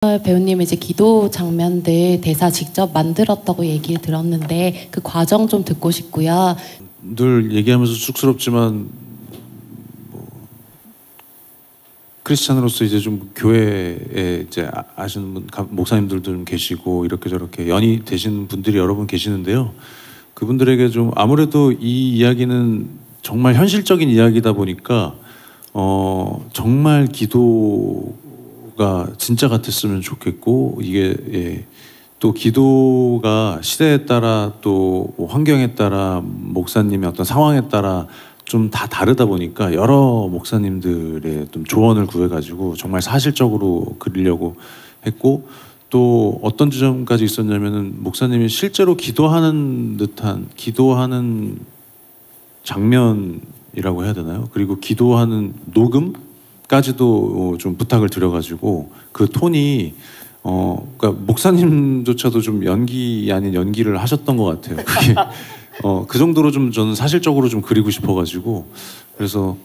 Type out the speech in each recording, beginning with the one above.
배우님 이제 기도 장면들 대사 직접 만들었다고 얘기 들었는데 그 과정 좀 듣고 싶고요. 늘 얘기하면서 쑥스럽지만 크리스찬으로서 이제 좀 교회에 이제 아시는 분 목사님들도 좀 계시고 이렇게 저렇게 연이 되신 분들이 여러 분 계시는데요. 그분들에게 좀 아무래도 이 이야기는 정말 현실적인 이야기다 보니까 정말 기도가 진짜 같았으면 좋겠고 이게 또 기도가 시대에 따라 또 환경에 따라 목사님의 어떤 상황에 따라 좀 다 다르다 보니까 여러 목사님들의 좀 조언을 구해가지고 정말 사실적으로 그리려고 했고 또 어떤 지점까지 있었냐면은 목사님이 실제로 기도하는 듯한 기도하는 장면이라고 해야 되나요? 그리고 기도하는 녹음까지도 좀 부탁을 드려가지고 그 톤이 그러니까 목사님조차도 좀 연기 아닌 연기를 하셨던 것 같아요. 그게 그 정도로 좀 저는 사실적으로 좀 그리고 싶어가지고 그래서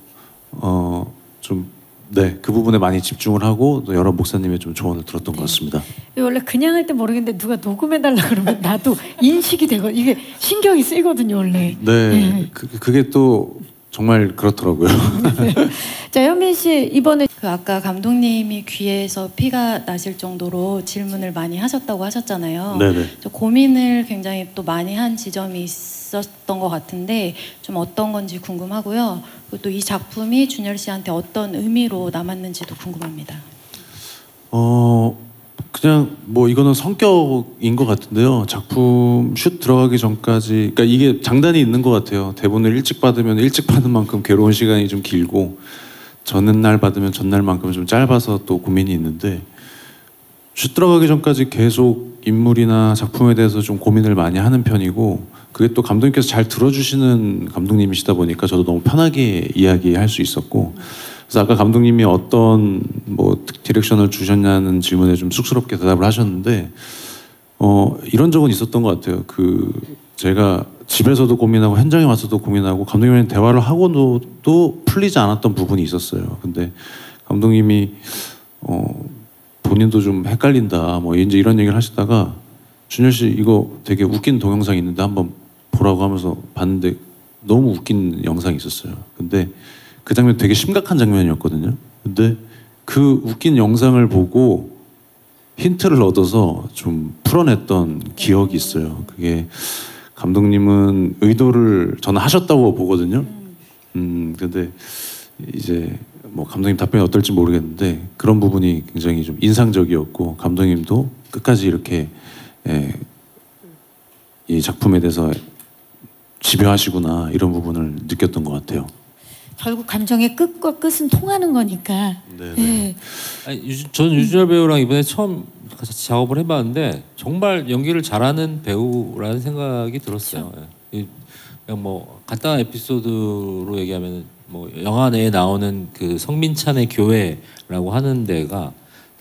좀 네, 그 부분에 많이 집중을 하고 또 여러 목사님의 좀 조언을 들었던 것 같습니다. 원래 그냥 할 때 모르겠는데 누가 녹음해달라 그러면 나도 인식이 되고 이게 신경이 쓰이거든요 원래. 네, 그게 또 정말 그렇더라고요. 자, 현민 씨 이번에 그 아까 감독님이 귀에서 피가 나실 정도로 질문을 많이 하셨다고 하셨잖아요. 네네. 저 고민을 굉장히 또 많이 한 지점이 있었던 것 같은데 좀 어떤 건지 궁금하고요. 그리고 또 이 작품이 준열 씨한테 어떤 의미로 남았는지도 궁금합니다. 그냥 뭐 이거는 성격인 것 같은데요. 작품 슛 들어가기 전까지 그러니까 이게 장단이 있는 것 같아요. 대본을 일찍 받으면 일찍 받은 만큼 괴로운 시간이 좀 길고 전날 받으면 전날만큼 좀 짧아서 또 고민이 있는데 슛 들어가기 전까지 계속 인물이나 작품에 대해서 좀 고민을 많이 하는 편이고 그게 또 감독님께서 잘 들어주시는 감독님이시다 보니까 저도 너무 편하게 이야기할 수 있었고 그래서 아까 감독님이 어떤 뭐 디렉션을 주셨냐는 질문에 좀 쑥스럽게 대답을 하셨는데 이런 적은 있었던 것 같아요. 제가 집에서도 고민하고 현장에 와서도 고민하고 감독님이랑 대화를 하고도 또 풀리지 않았던 부분이 있었어요. 근데 감독님이 본인도 좀 헷갈린다 뭐 이제 이런 얘기를 하시다가 준열 씨 이거 되게 웃긴 동영상이 있는데 한번 보라고 하면서 봤는데 너무 웃긴 영상이 있었어요. 근데 그 장면 되게 심각한 장면이었거든요. 근데 그 웃긴 영상을 보고 힌트를 얻어서 좀 풀어냈던 기억이 있어요. 그게 감독님은 의도를 저는 하셨다고 보거든요. 근데 이제 뭐 감독님 답변이 어떨지 모르겠는데 그런 부분이 굉장히 좀 인상적이었고 감독님도 끝까지 이렇게 이 작품에 대해서 집요하시구나 이런 부분을 느꼈던 것 같아요. 결국 감정의 끝과 끝은 통하는 거니까. 네. 저는 유준열 배우랑 이번에 처음 같이 작업을 해봤는데 정말 연기를 잘하는 배우라는 생각이 들었어요. 그렇죠. 그냥 뭐 간단한 에피소드로 얘기하면 뭐 영화 내에 나오는 그 성민찬의 교회라고 하는 데가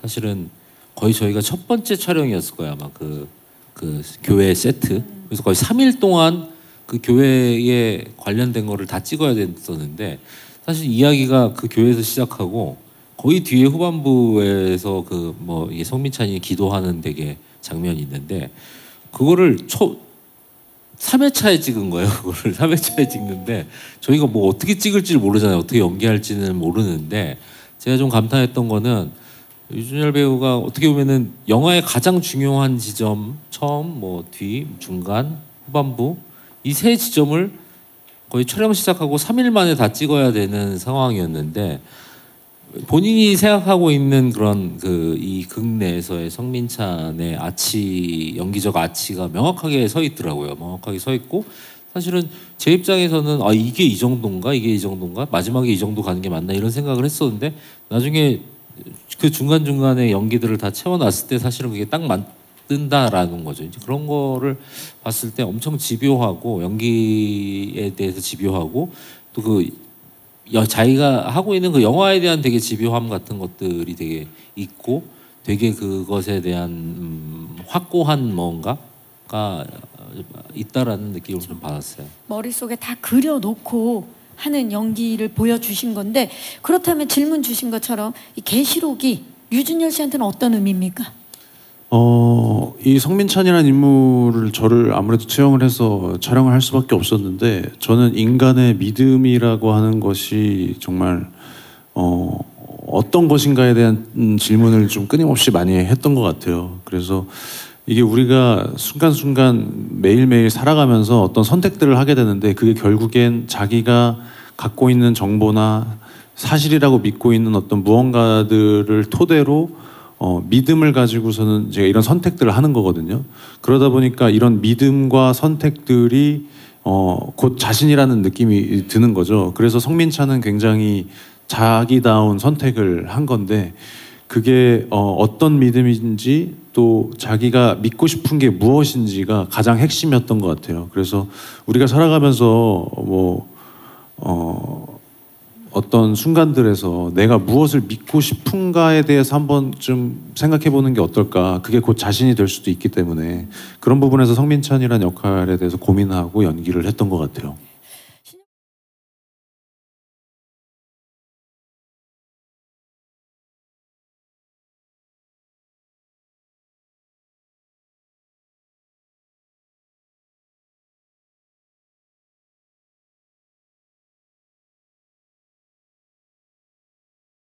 사실은 거의 저희가 첫 번째 촬영이었을 거예요. 아마 그 교회 세트. 그래서 거의 3일 동안 그 교회에 관련된 거를 다 찍어야 됐었는데 사실 이야기가 그 교회에서 시작하고 거의 뒤에 후반부에서 그 뭐 이게 성민찬이 기도하는 되게 장면이 있는데 그거를 3회차에 찍은 거예요. 그거를 3회차에 찍는데 저희가 뭐 어떻게 찍을지를 모르잖아요. 어떻게 연기할지는 모르는데 제가 좀 감탄했던 거는 유준열 배우가 어떻게 보면은 영화의 가장 중요한 지점 처음 뭐 뒤 중간 후반부 이 세 지점을 거의 촬영 시작하고 3일 만에 다 찍어야 되는 상황이었는데 본인이 생각하고 있는 그런 이 극 내에서의 성민찬의 연기적 아치가 명확하게 서 있더라고요. 명확하게 서 있고 사실은 제 입장에서는 이게 이 정도인가? 이게 이 정도인가? 마지막에 이 정도 가는 게 맞나? 이런 생각을 했었는데 나중에 그 중간중간에 연기들을 다 채워놨을 때 사실은 그게 딱 맞는다라는 거죠. 이제 그런 거를 봤을 때 엄청 집요하고 연기에 대해서 집요하고 또 자기가 하고 있는 그 영화에 대한 되게 집요함 같은 것들이 되게 있고 되게 그것에 대한 확고한 뭔가가 있다라는 느낌을 좀 받았어요. 머릿속에 다 그려놓고 하는 연기를 보여주신 건데 그렇다면 질문 주신 것처럼 이 계시록이 유준열 씨한테는 어떤 의미입니까? 이 성민찬이라는 인물을 저를 아무래도 투영을 해서 촬영을 할 수밖에 없었는데 저는 인간의 믿음이라고 하는 것이 정말 어떤 것인가에 대한 질문을 좀 끊임없이 많이 했던 것 같아요. 그래서 이게 우리가 순간순간 매일매일 살아가면서 어떤 선택들을 하게 되는데 그게 결국엔 자기가 갖고 있는 정보나 사실이라고 믿고 있는 어떤 무언가들을 토대로 믿음을 가지고서는 제가 이런 선택들을 하는 거거든요. 그러다 보니까 이런 믿음과 선택들이 곧 자신이라는 느낌이 드는 거죠. 그래서 성민찬은 굉장히 자기다운 선택을 한 건데 그게 어떤 믿음인지 또 자기가 믿고 싶은 게 무엇인지가 가장 핵심이었던 것 같아요. 그래서 우리가 살아가면서 어떤 순간들에서 내가 무엇을 믿고 싶은가에 대해서 한번 좀 생각해 보는 게 어떨까. 그게 곧 자신이 될 수도 있기 때문에 그런 부분에서 성민찬이라는 역할에 대해서 고민하고 연기를 했던 것 같아요.